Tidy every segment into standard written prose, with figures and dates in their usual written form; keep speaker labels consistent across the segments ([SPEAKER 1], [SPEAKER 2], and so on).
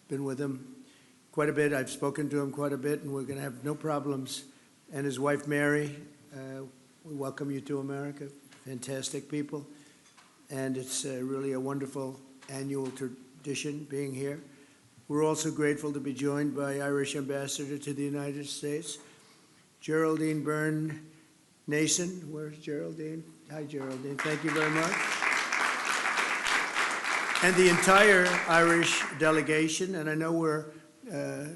[SPEAKER 1] been with him quite a bit. I've spoken to him quite a bit, and we're going to have no problems. And his wife, Mary, we welcome you to America. Fantastic people. And it's really a wonderful annual tradition being here. We're also grateful to be joined by Irish Ambassador to the United States, Geraldine Byrne Nason. Where's Geraldine? Hi, Geraldine. Thank you very much. And the entire Irish delegation. And I know we're a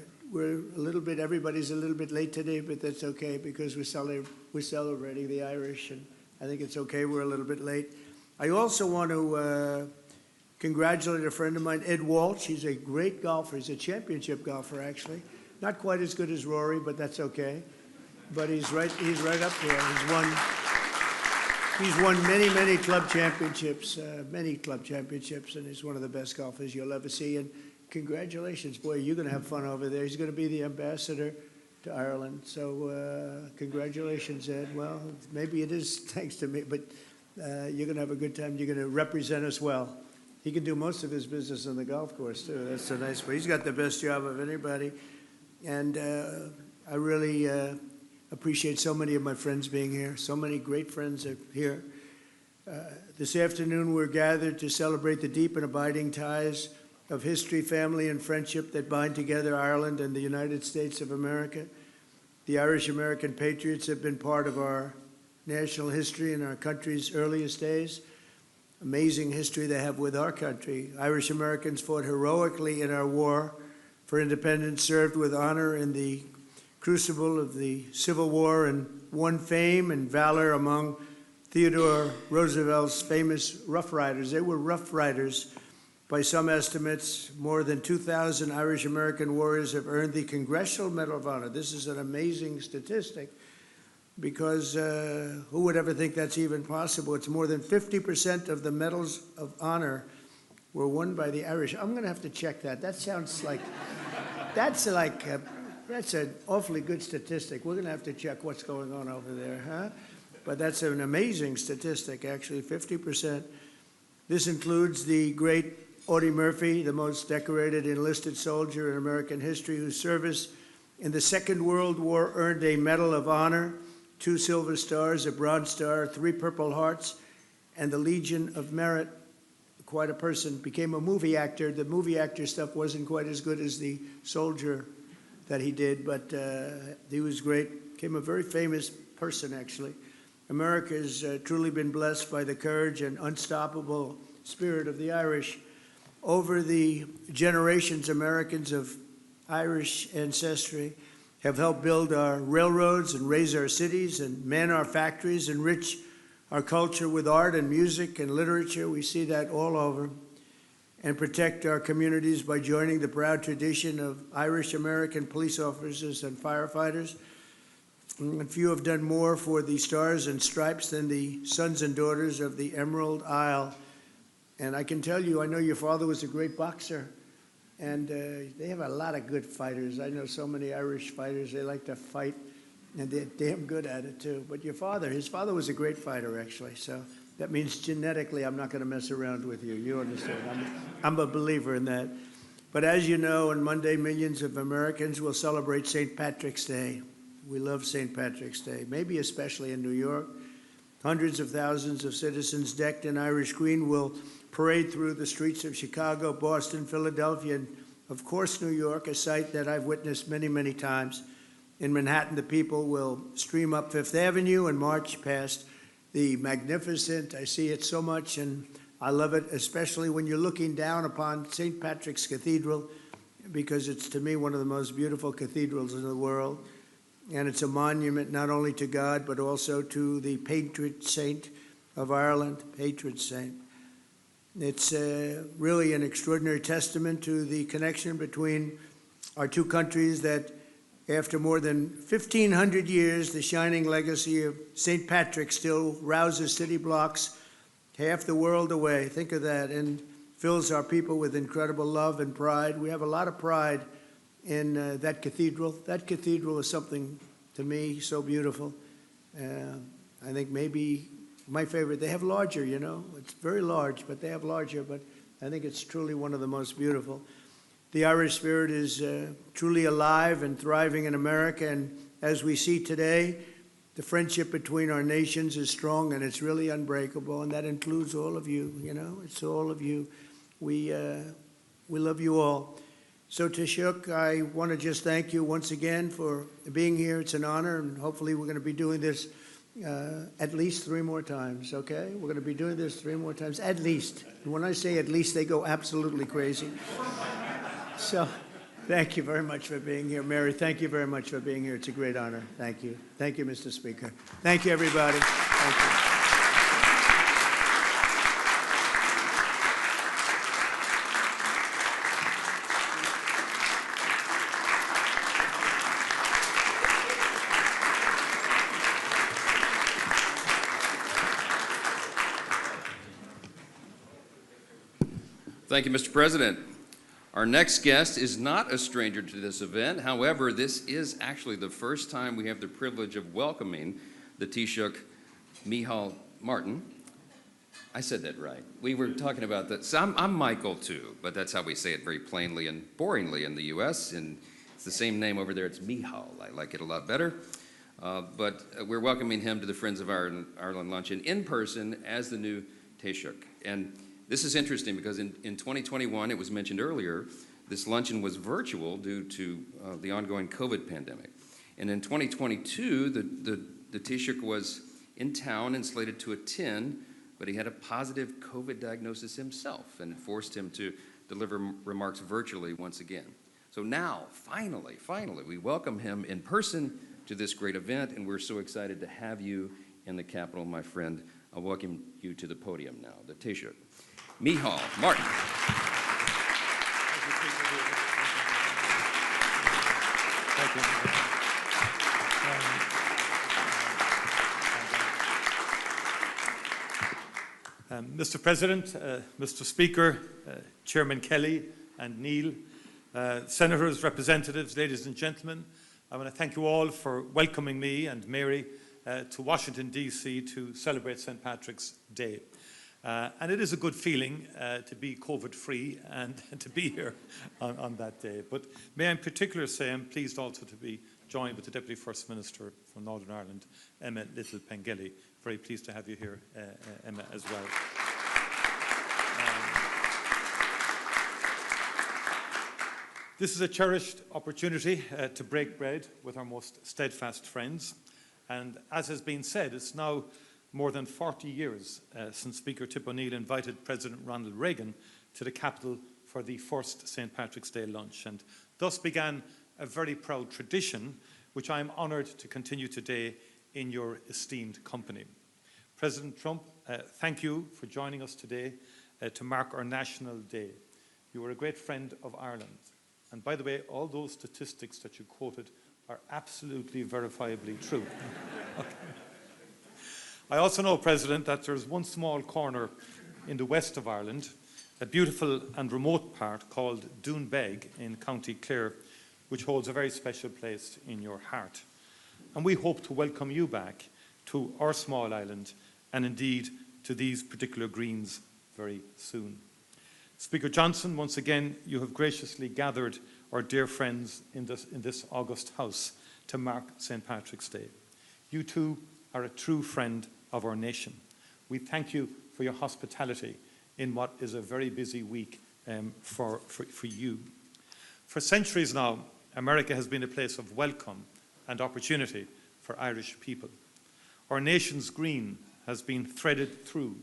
[SPEAKER 1] little bit, everybody's a little bit late today, but that's okay because we're celebrating the Irish, and I think it's okay we're a little bit late. I also want to congratulate a friend of mine, Ed Walsh. He's a great golfer. He's a championship golfer, actually. Not quite as good as Rory, but that's okay. But he's right up there. He's won many club championships, and he's one of the best golfers you'll ever see. And congratulations, boy, you're going to have fun over there. He's going to be the ambassador to Ireland. So congratulations, Ed. Well, maybe it is thanks to me, but you're going to have a good time. You're going to represent us well. He can do most of his business on the golf course, too. That's so nice. But he's got the best job of anybody. And I really appreciate so many of my friends being here. So many great friends are here. This afternoon, we're gathered to celebrate the deep and abiding ties of history, family, and friendship that bind together Ireland and the United States of America. The Irish-American patriots have been part of our national history in our country's earliest days. Amazing history they have with our country. Irish Americans fought heroically in our war for independence, served with honor in the crucible of the Civil War, and won fame and valor among Theodore Roosevelt's famous Rough Riders. They were Rough Riders. By some estimates, more than 2,000 Irish-American warriors have earned the Congressional Medal of Honor. This is an amazing statistic because who would ever think that's even possible? It's more than 50% of the medals of honor were won by the Irish. I'm going to have to check that. That sounds like, that's an awfully good statistic. We're going to have to check what's going on over there, huh? But that's an amazing statistic, actually, 50%. This includes the great Audie Murphy, the most decorated enlisted soldier in American history, whose service in the Second World War earned a Medal of Honor, 2 Silver Stars, a Bronze Star, 3 Purple Hearts, and the Legion of Merit. Quite a person. Became a movie actor. The movie actor stuff wasn't quite as good as the soldier that he did, but he was great. Became a very famous person, actually. America has truly been blessed by the courage and unstoppable spirit of the Irish. Over the generations, Americans of Irish ancestry have helped build our railroads and raise our cities and man our factories, enrich our culture with art and music and literature. We see that all over. And protect our communities by joining the proud tradition of Irish-American police officers and firefighters. And few have done more for the Stars and Stripes than the sons and daughters of the Emerald Isle. And I can tell you, I know your father was a great boxer, and they have a lot of good fighters. I know so many Irish fighters, they like to fight, and they're damn good at it too. But your father, his father was a great fighter, actually, so that means genetically I'm not going to mess around with you. You understand? I'm a believer in that. But as you know, on Monday, millions of Americans will celebrate St. Patrick's Day. We love St. Patrick's Day, maybe especially in New York. Hundreds of thousands of citizens decked in Irish green will parade through the streets of Chicago, Boston, Philadelphia, and of course New York, a sight that I've witnessed many times. In Manhattan, the people will stream up Fifth Avenue and march past the magnificent, I see it so much, and I love it, especially when you're looking down upon St. Patrick's Cathedral, because it's, to me, one of the most beautiful cathedrals in the world. And it's a monument not only to God, but also to the patron saint of Ireland, patron saint. It's really an extraordinary testament to the connection between our two countries that after more than 1,500 years, the shining legacy of St. Patrick still rouses city blocks half the world away. Think of that, and fills our people with incredible love and pride. We have a lot of pride in that cathedral. That cathedral is something, to me, so beautiful. I think maybe my favorite, they have larger, you know. It's very large, but they have larger, but I think it's truly one of the most beautiful. the Irish spirit is truly alive and thriving in America. And as we see today, the friendship between our nations is strong and it's really unbreakable. And that includes all of you, you know, it's all of you. We love you all. So Taoiseach, I want to just thank you once again for being here. It's an honor, and hopefully we're going to be doing this at least 3 more times, okay? We're going to be doing this 3 more times, at least. And when I say at least, they go absolutely crazy. So thank you very much for being here. Mary, thank you very much for being here. It's a great honor. Thank you. Thank you, Mr. Speaker. Thank you, everybody. Thank you.
[SPEAKER 2] Thank you, Mr. President. Our next guest is not a stranger to this event. However, this is actually the first time we have the privilege of welcoming the Taoiseach Micheal Martin. I said that right. We were talking about that. So I'm Michael too, but that's how we say it very plainly and boringly in the U.S. And it's the same name over there. It's Micheal. I like it a lot better. But we're welcoming him to the Friends of Ireland Luncheon in person as the new Taoiseach. And this is interesting because in 2021, it was mentioned earlier, this luncheon was virtual due to the ongoing COVID pandemic. And in 2022, the Taoiseach was in town and slated to attend, but he had a positive COVID diagnosis himself, and it forced him to deliver remarks virtually once again. So now, finally, we welcome him in person to this great event, and we're so excited to have you in the Capitol, my friend. I'll welcome you to the podium now, the Taoiseach Micheal Martin.
[SPEAKER 3] Thank you. Mr. President, Mr. Speaker, Chairman Kelly and Neil, Senators, representatives, ladies and gentlemen, I want to thank you all for welcoming me and Mary to Washington, D.C. to celebrate St. Patrick's Day. And it is a good feeling to be COVID-free and to be here on that day. But may I in particular say I'm pleased also to be joined with the Deputy First Minister from Northern Ireland, Emma Little-Pengelly. Very pleased to have you here, Emma, as well. This is a cherished opportunity to break bread with our most steadfast friends. And as has been said, it's now more than 40 years since Speaker Tip O'Neill invited President Ronald Reagan to the Capitol for the first St. Patrick's Day lunch, and thus began a very proud tradition which I am honoured to continue today in your esteemed company. President Trump, thank you for joining us today to mark our National Day. You are a great friend of Ireland, and by the way, all those statistics that you quoted are absolutely verifiably true. Okay. I also know, President, that there's one small corner in the west of Ireland, a beautiful and remote part called Doonbeg in County Clare, which holds a very special place in your heart. And we hope to welcome you back to our small island and indeed to these particular greens very soon. Speaker Johnson, once again, you have graciously gathered our dear friends in this august house to mark St. Patrick's Day. You too are a true friend of our nation. We thank you for your hospitality in what is a very busy week for you. For centuries now, America has been a place of welcome and opportunity for Irish people. Our nation's green has been threaded through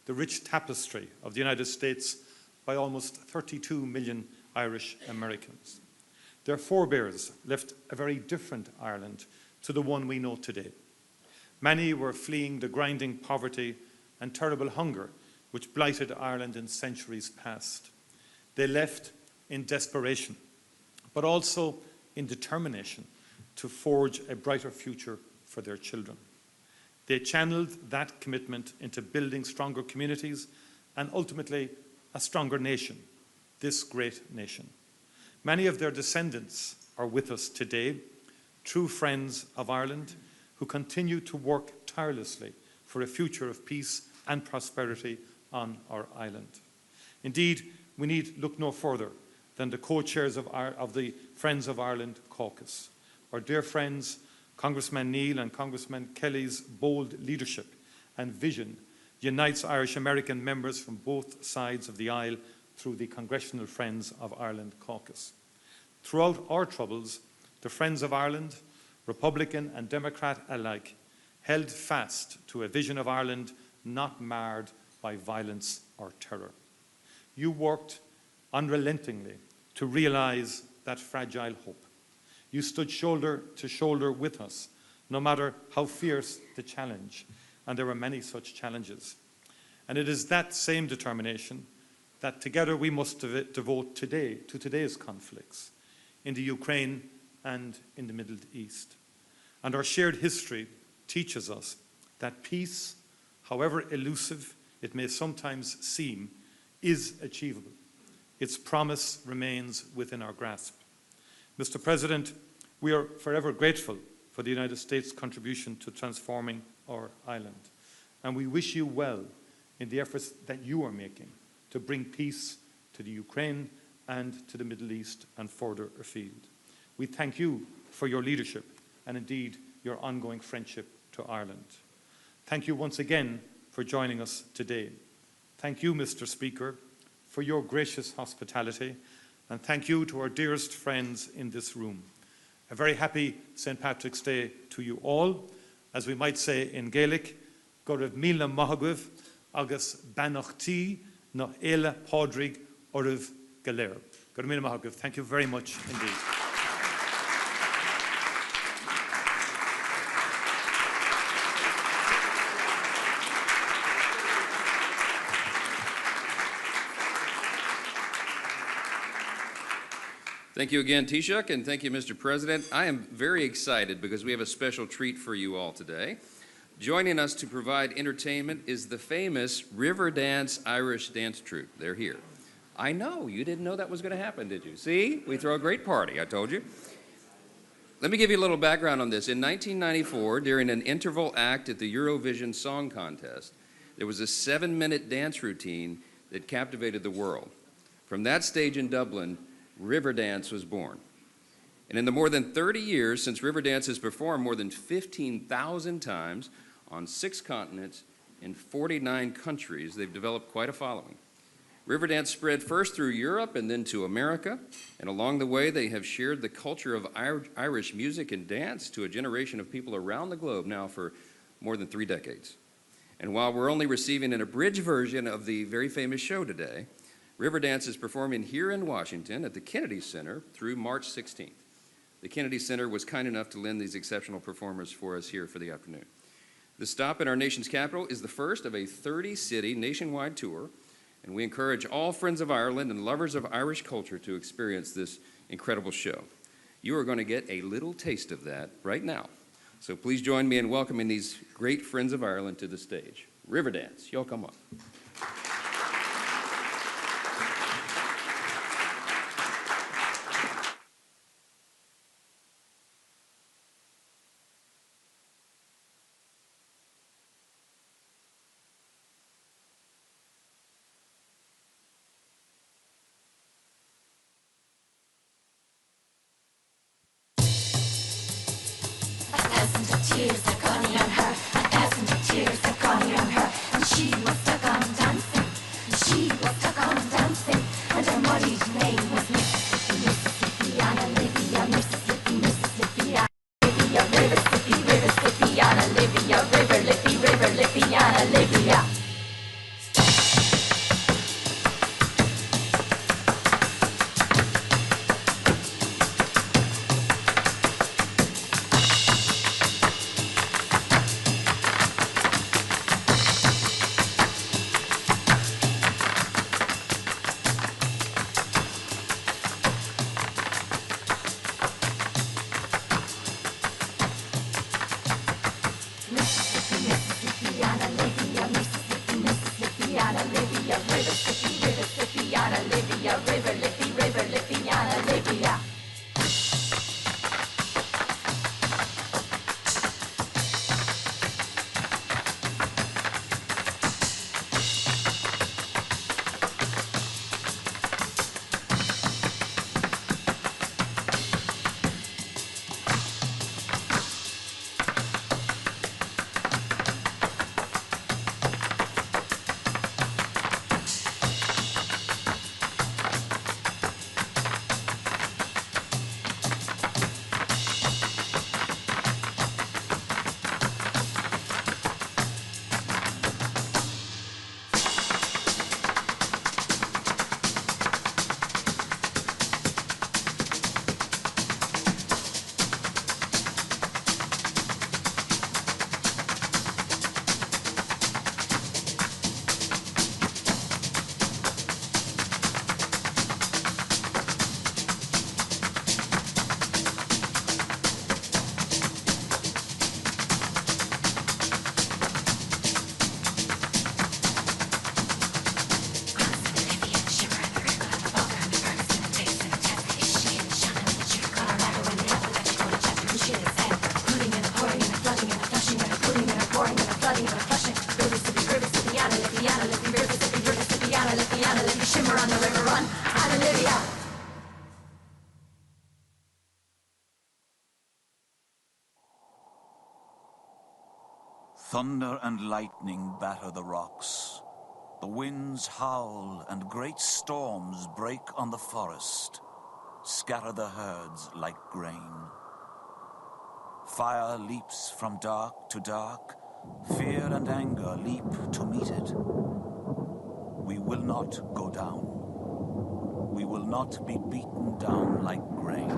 [SPEAKER 3] the rich tapestry of the United States by almost 32 million Irish Americans. Their forebears left a very different Ireland to the one we know today. Many were fleeing the grinding poverty and terrible hunger which blighted Ireland in centuries past. They left in desperation, but also in determination to forge a brighter future for their children. They channeled that commitment into building stronger communities and ultimately a stronger nation, this great nation. Many of their descendants are with us today, true friends of Ireland, who continue to work tirelessly for a future of peace and prosperity on our island. Indeed, we need look no further than the co-chairs of the Friends of Ireland caucus. Our dear friends, Congressman Neil and Congressman Kelly's bold leadership and vision unites Irish-American members from both sides of the aisle through the Congressional Friends of Ireland caucus. Throughout our troubles, the Friends of Ireland, Republican and Democrat alike, held fast to a vision of Ireland not marred by violence or terror. You worked unrelentingly to realise that fragile hope. You stood shoulder to shoulder with us, no matter how fierce the challenge, and there were many such challenges. And it is that same determination that together we must devote today to today's conflicts in the Ukraine and in the Middle East. And our shared history teaches us that peace, however elusive it may sometimes seem, is achievable. Its promise remains within our grasp. Mr. President, we are forever grateful for the United States' contribution to transforming our island, and we wish you well in the efforts that you are making to bring peace to the Ukraine and to the Middle East and further afield. We thank you for your leadership and indeed your ongoing friendship to Ireland. Thank you once again for joining us today. Thank you, Mr. Speaker, for your gracious hospitality, and thank you to our dearest friends in this room. A very happy St. Patrick's Day to you all. As we might say in Gaelic, go raibh míle maithagah agus banachtaí na éile pádraig oraibh go léir. Go raibh míle maithagah. Thank you very much indeed.
[SPEAKER 2] Thank you again, Taoiseach, and thank you, Mr. President. I am very excited because we have a special treat for you all today. Joining us to provide entertainment is the famous Riverdance Irish dance troupe. They're here. I know, you didn't know that was going to happen, did you? See, we throw a great party, I told you. Let me give you a little background on this. In 1994, during an interval act at the Eurovision Song Contest, there was a 7-minute dance routine that captivated the world. From that stage in Dublin, Riverdance was born. And in the more than 30 years since Riverdance has performed more than 15,000 times on 6 continents in 49 countries, they've developed quite a following. Riverdance spread first through Europe and then to America, and along the way they have shared the culture of Irish music and dance to a generation of people around the globe now for more than 3 decades. And while we're only receiving an abridged version of the very famous show today, Riverdance is performing here in Washington at the Kennedy Center through March 16th. The Kennedy Center was kind enough to lend these exceptional performers for us here for the afternoon. The stop in our nation's capital is the first of a 30-city nationwide tour, and we encourage all friends of Ireland and lovers of Irish culture to experience this incredible show. You are going to get a little taste of that right now. So please join me in welcoming these great friends of Ireland to the stage. Riverdance, y'all come up.
[SPEAKER 4] Tears are falling on her, a thousand tears are falling on her, and she must have gone down. on the river run. Hallelujah.
[SPEAKER 5] Thunder and lightning batter the rocks. The winds howl and great storms break on the forest, scatter the herds like grain. Fire leaps from dark to dark, fear and anger leap to meet it. We will not go down. We will not be beaten down like grain.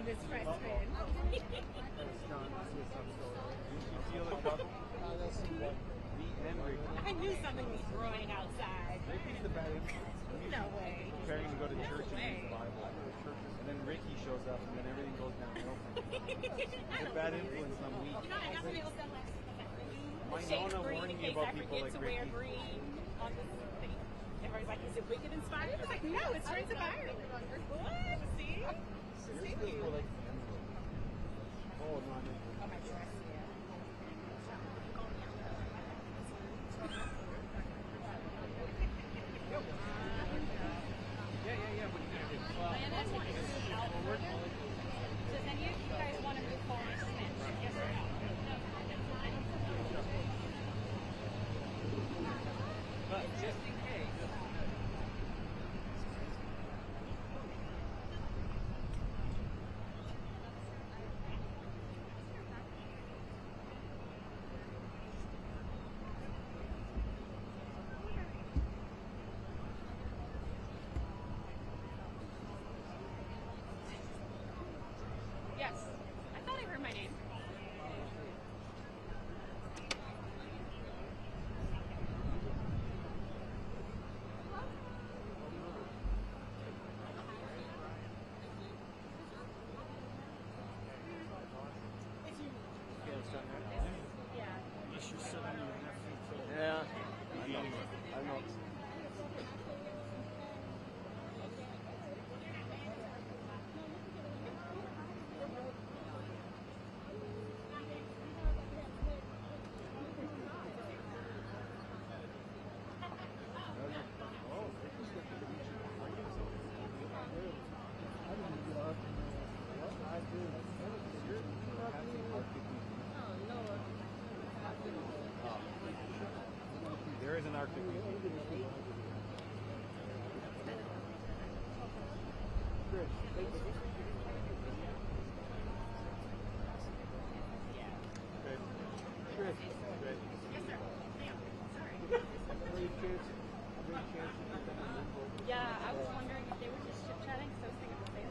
[SPEAKER 6] This freshman. I knew something was brewing outside. No way.
[SPEAKER 7] Preparing to go to church and read the Bible. And then Ricky shows up and then everything goes downhill from there. It's a bad influence on me.
[SPEAKER 6] You know, I got something else that last
[SPEAKER 7] My
[SPEAKER 6] shades
[SPEAKER 7] Nona
[SPEAKER 6] green
[SPEAKER 7] warned
[SPEAKER 6] in
[SPEAKER 7] me
[SPEAKER 6] case
[SPEAKER 7] about
[SPEAKER 6] I
[SPEAKER 7] people
[SPEAKER 6] forget
[SPEAKER 7] like
[SPEAKER 6] to wear
[SPEAKER 7] Ricky.
[SPEAKER 6] green on this thing. Everybody's like, is it wicked inspired? I was like, no, it's Prince of Ireland. What? See? See you.
[SPEAKER 7] People like oh, no, I didn't.
[SPEAKER 6] Oh, my dress, yeah. And that's what it's out further. Does any of you guys want to move forward to Smith? Yes or no?
[SPEAKER 7] But just in case.
[SPEAKER 6] Yeah, I was wondering if they were just chit-chatting, so I was thinking the same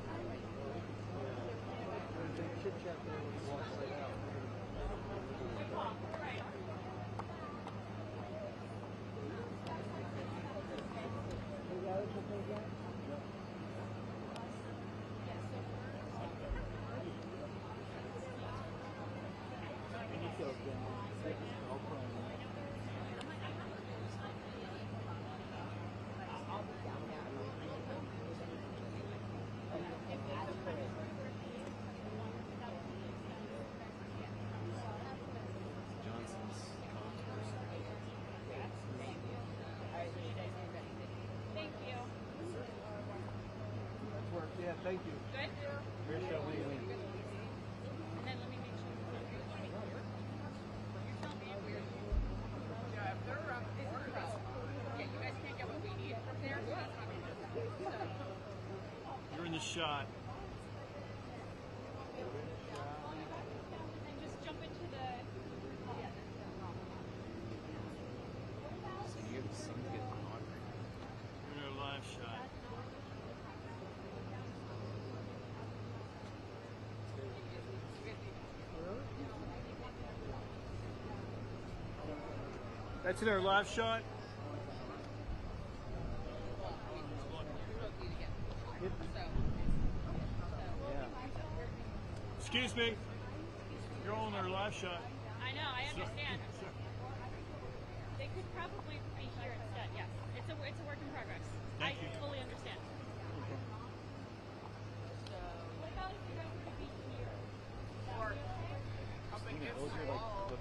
[SPEAKER 6] Thank you.
[SPEAKER 7] Yeah, thank you.
[SPEAKER 6] Good?
[SPEAKER 7] Where shall we win?
[SPEAKER 6] And then let me make sure. You tell me if we're... Yeah, if they're around the corner, yeah, you guys can't get what we need from there, so that's not gonna happen.
[SPEAKER 7] You're in the shot.
[SPEAKER 6] And just jump into the...
[SPEAKER 7] You're in a live shot. That's in our live shot. Excuse me. You're all in our live shot.
[SPEAKER 6] I know, I understand. They could probably be here instead, yes. It's a work in progress.
[SPEAKER 7] Thank you.
[SPEAKER 6] I fully understand. So, what about if you guys could be here? Or up against the wall.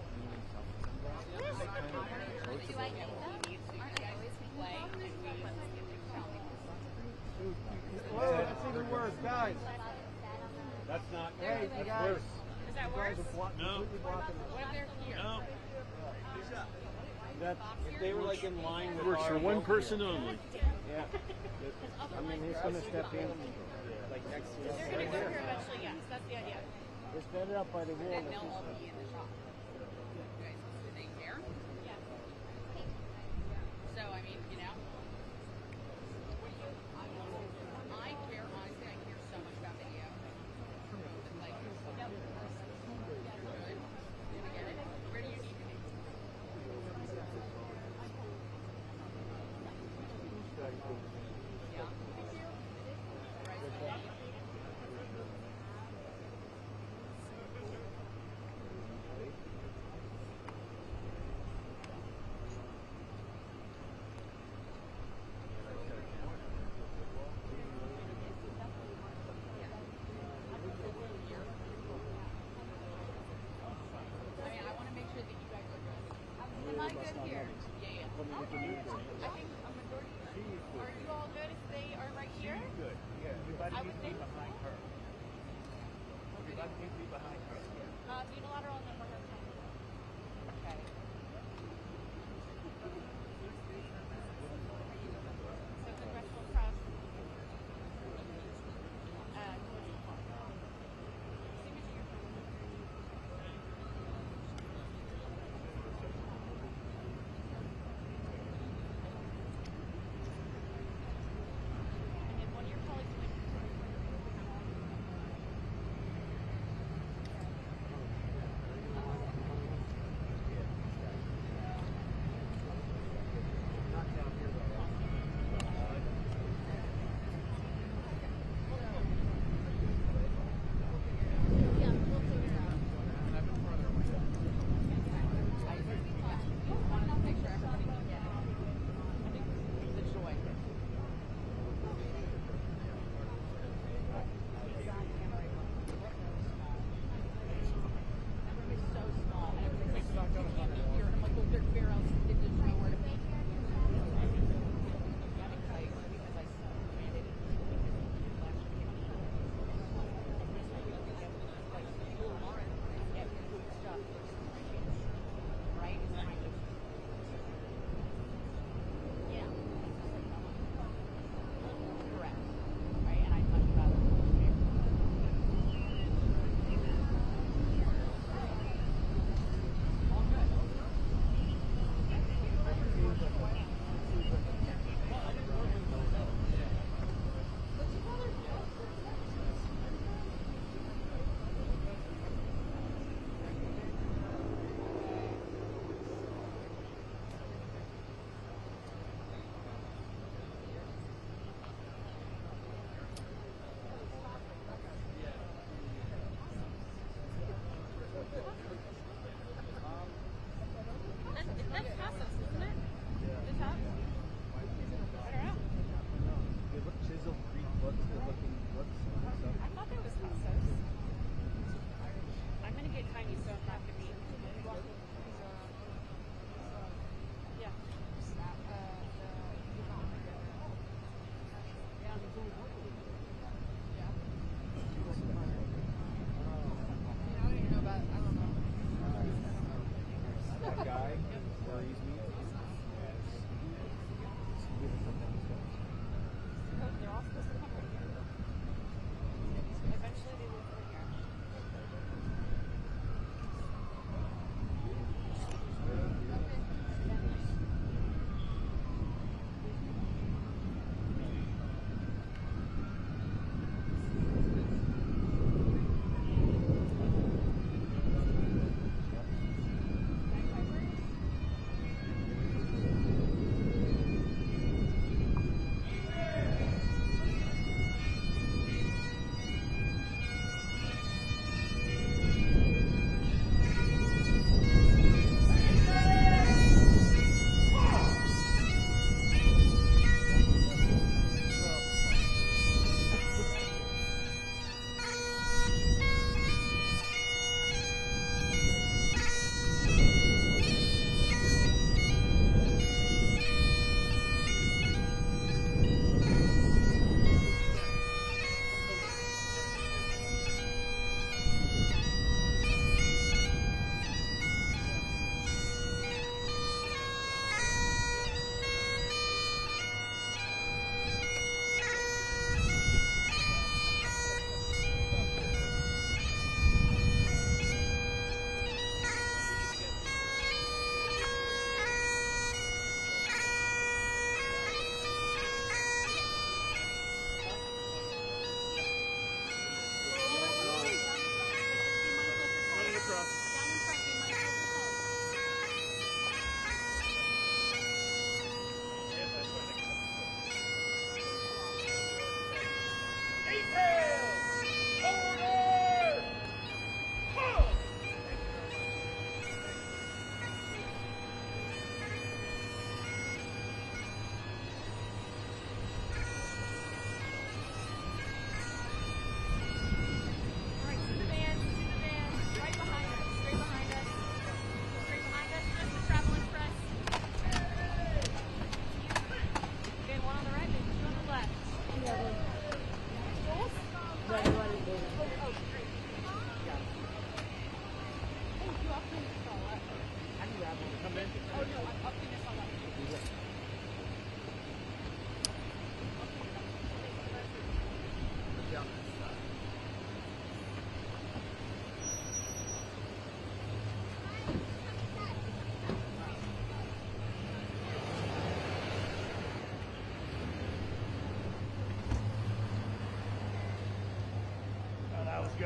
[SPEAKER 7] Whoa, that's even worse, guys. That's not. Hey, that's worse.
[SPEAKER 6] Is that worse?
[SPEAKER 7] No.
[SPEAKER 6] What if they're here?
[SPEAKER 7] No. That if they were like in line with
[SPEAKER 8] Works for one person only.
[SPEAKER 7] Yeah. I mean, he's going to step in like next to us.
[SPEAKER 6] They're going to go here eventually, yes. That's the idea.
[SPEAKER 7] It's better up by the wall.
[SPEAKER 6] Then they'll all be in the shop. You guys, do they care? Yeah. So, I mean, you know. I care, honestly, I care so much about video. Like, yep. Good. Did I get it? Where do you need to be? Yeah. Right. I mean, I want to make sure that you guys are good. Am I good here? Yeah. Okay. I think a majority. Are you all good if they are right here?
[SPEAKER 7] Good. Yeah. Everybody
[SPEAKER 6] I
[SPEAKER 7] needs
[SPEAKER 6] would
[SPEAKER 7] to be
[SPEAKER 6] think.
[SPEAKER 7] behind her. Everybody needs to be behind her.
[SPEAKER 6] Unilateral and then one more. Okay. So congressional press. And then one of your colleagues went.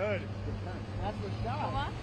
[SPEAKER 7] good.
[SPEAKER 4] That's the shot.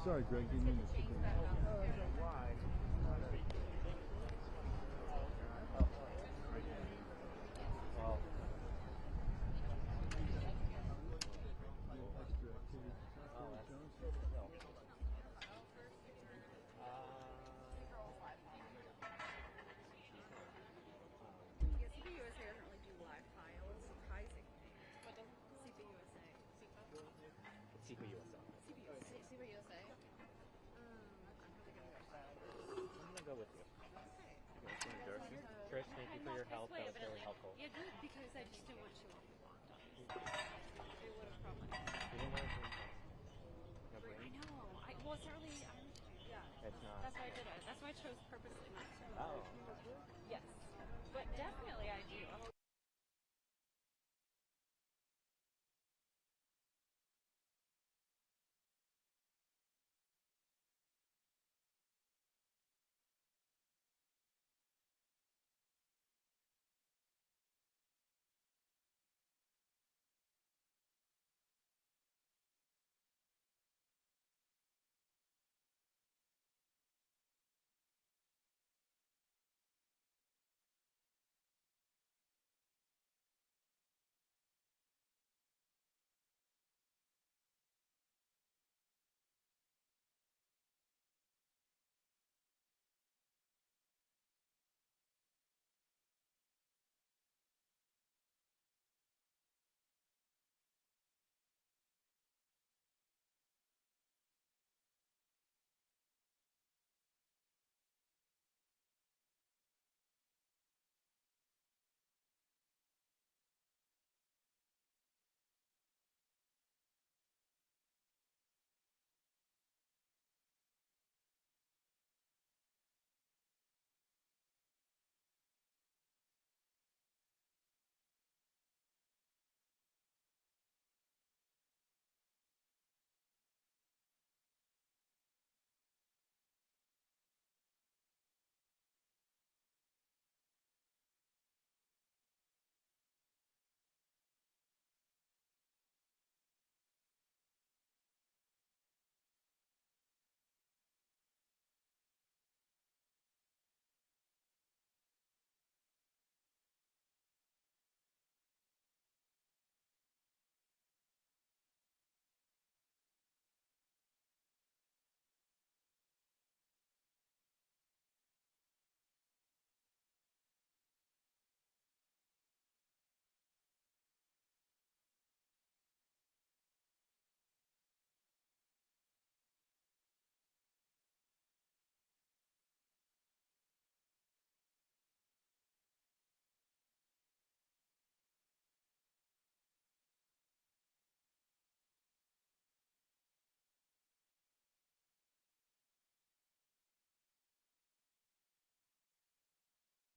[SPEAKER 7] Sorry, Greg, didn't mean to stick it. Extra activity. Johnson.
[SPEAKER 6] Yeah, CPUSA doesn't really do live files, surprisingly. What does CPUSA?
[SPEAKER 8] CPUSA.
[SPEAKER 6] CPUSA? I'm probably gonna go
[SPEAKER 8] I'm gonna go with you.
[SPEAKER 6] Okay.
[SPEAKER 8] Trish, thank you for your help. That was very helpful.
[SPEAKER 6] Yeah, good, because I just didn't want you on the locked on. It would have probably.
[SPEAKER 8] You didn't want to no
[SPEAKER 6] I
[SPEAKER 8] brain?
[SPEAKER 6] know. Well, it's not really. Yeah.
[SPEAKER 8] It's not.
[SPEAKER 6] That's why I did it. That's why I chose purposely not to.
[SPEAKER 8] Oh.
[SPEAKER 6] Yes. But definitely I do.